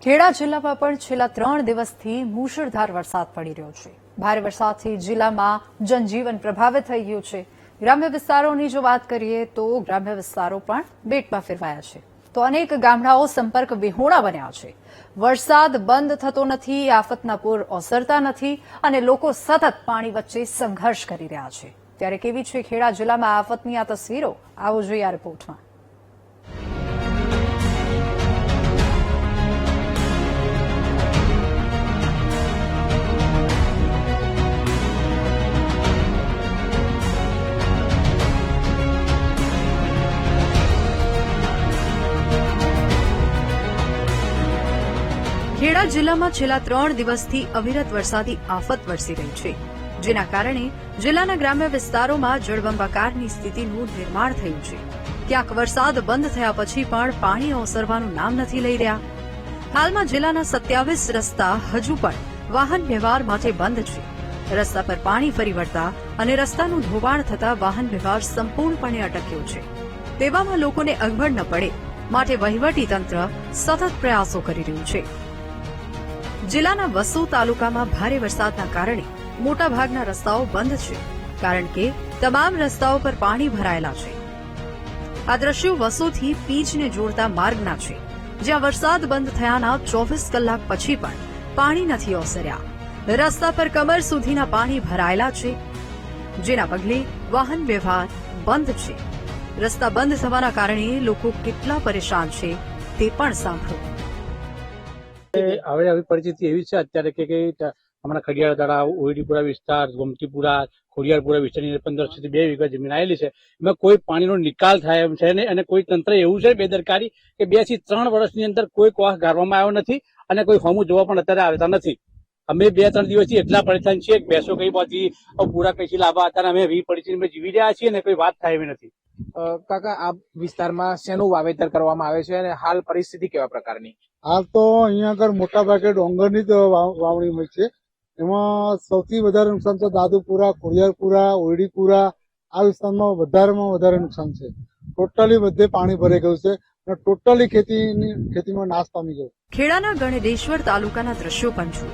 ખેડા જિલ્લામાં પણ છેલ્લા 3 દિવસથી મુશળધાર વરસાદ પડી રહ્યો છે। ભારે વરસાદથી જિલ્લામાં જનજીવન પ્રભાવિત થઈ ગયું છે। ગ્રામ્ય વિસ્તારોની જો વાત કરીએ તો ગ્રામ્ય વિસ્તારો પણ બેટમાં ફેરવાયા છે, તો અનેક ગામડાઓ સંપર્ક વિહોણા બન્યા છે। વરસાદ બંધ થતો નથી, આફતના પૂર ઓસરતા નથી અને લોકો સતત પાણી વચ્ચે સંઘર્ષ કરી રહ્યા છે। ત્યારે કેવી છે ખેડા જિલ્લામાં આફતની આ તસવીરો? આવો જોઈએ આ રિપોર્ટમાં। ખેડા જિલ્લામાં છેલ્લા 3 દિવસથી અવિરત વરસાદી આફત વરસી રહી છે, જેના કારણે જિલ્લાના ગ્રામ્ય વિસ્તારોમાં જળબંબાકારની સ્થિતિનું નિર્માણ થયું છે। ક્યાંક વરસાદ બંધ થયા પછી પણ પાણી ઓસરવાનું નામ નથી લઈ રહ્યા। હાલમાં જિલ્લાના 27 રસ્તા હજુ પણ વાહન વ્યવહાર માટે બંધ છે। રસ્તા પર પાણી ફરી વળતા અને રસ્તાનું ધોવાણ થતા વાહન વ્યવહાર સંપૂર્ણપણે અટક્યો છે। તેવામાં લોકોને અગવડ ન પડે માટે વહીવટી તંત્ર સતત પ્રયાસો કરી રહ્યું છે। જિલ્લાના વસો તાલુકામાં ભારે વરસાદના કારણે મોટાભાગના રસ્તાઓ બંધ છે, કારણ કે તમામ રસ્તાઓ પર પાણી ભરાયેલા છે। આ દ્રશ્યો વસોથી પીચને જોડતા માર્ગના છે, જ્યાં વરસાદ બંધ થયાના 24 કલાક પછી પણ પાણી નથી ઓસર્યા। રસ્તા પર કમર સુધીના પાણી ભરાયેલા છે, જેના પગલે વાહન વ્યવહાર બંધ છે। રસ્તા બંધ થવાના કારણે લોકો કેટલા પરેશાન છે તે પણ સાંભળો। હવે આવી પરિસ્થિતિ એવી છે અત્યારે કે હમણાં ખડિયાળ તળાવ, ઓયડીપુરા વિસ્તાર, ગોમતીપુરા, ખોડિયારપુરા વિસ્તારની 15 થી 2 વીઘા જમીન આવેલી છે। એમાં કોઈ પાણીનો નિકાલ થાય એમ છે નહીં અને કોઈ તંત્ર એવું છે બેદરકારી કે 2 થી 3 વર્ષની અંદર કોઈ કોહ ગાળવામાં આવ્યો નથી અને કોઈ હોમું જોવા પણ અત્યારે આવતા નથી। અમે 2-3 દિવસથી એટલા પરેશાન છીએ કે બેસો કઈ બાજુ પૂરા કઈથી લાવવા અત્યારે અમે એવી પરિસ્થિતિમાં જીવી રહ્યા છીએ ને કોઈ વાત થાય એવી નથી। કાકા, આ વિસ્તારમાં શેનું વાવેતર કરવામાં આવે છે અને હાલ પરિસ્થિતિ કેવા પ્રકારની? હાલ તો અહીંયા આગળ મોટા ભાગે ડોંગરની જ વાવણી હોય છે। એમાં સૌથી વધારે નુકસાન તો દાદુપુરા, ખોડિયારપુરા, ઓયડીપુરા આ વિસ્તારમાં વધારે નુકસાન છે। ટોટલી બધે પાણી ભરાઈ ગયું છે અને ટોટલી ખેતીમાં નાશ પામી ગયો। ખેડાના ગણદેશ્વર તાલુકાના દ્રશ્યો પણ જુઓ।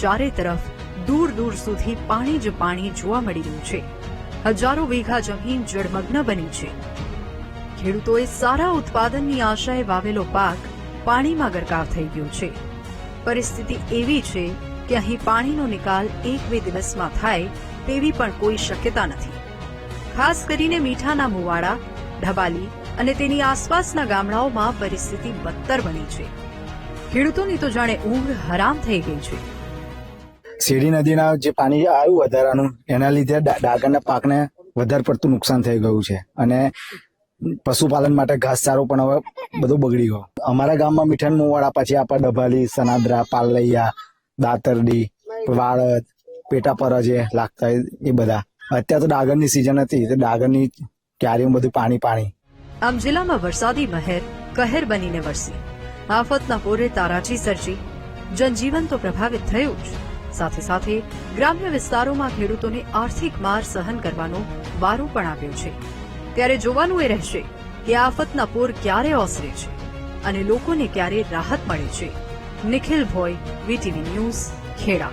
ચારે તરફ દૂર દૂર સુધી પાણી જ પાણી જોવા મળી રહ્યું છે। હજારો વીઘા જમીન જળમગ્ન બની છે। ખેડૂતોએ સારા ઉત્પાદનની આશાએ વાવેલો પાક પાણીમાં ગરકાવ થઈ ગયો છે। પરિસ્થિતિ એવી છે કે અહીં પાણીનો નિકાલ 1-2 દિવસમાં થાય તેવી પણ કોઈ શક્યતા નથી। ખાસ કરીને મીઠાના મુવાડા, ઢબાલી અને તેની આસપાસના ગામડાઓમાં પરિસ્થિતિ બદતર બની છે। ખેડૂતોની તો જાણે ઊંઘ હરામ થઈ ગઈ છે। શેરડી નદીના જે પાણી આવ્યું વધારાનું, એના લીધે ડાંગરના પાકને વધારે પડતું નુકસાન થઈ ગયું છે અને પશુપાલન માટે ઘાસચારો પણ હવે બધું બગડી ગયો। અમારા ગામમાં મીઠાન મુવાડા, પછી આપણા ડભાલી, સનાદરા, પાલૈયા, દાતરડી, વાળદ, પેટાપર જે લાગતા એ બધા અત્યારે તો ડાંગરની સિઝન હતી તો ડાંગરની ક્યારીમાં બધું પાણી। આમ જિલ્લામાં વરસાદી મહેર કહેર બનીને વરસી, આફતના પૂરે તારાજી સર્જી, જનજીવન તો પ્રભાવિત થયું જ, સાથે સાથે ગ્રામ્ય વિસ્તારોમાં ખેડૂતોને આર્થિક માર સહન કરવાનો વારો પણ આવ્યો છે। ત્યારે જોવાનું એ રહેશે કે આફતના પૂર ક્યારે ઓસરે છે અને લોકોને ક્યારે રાહત મળે છે। Nikhil Bhoi, VTV news, Kheda.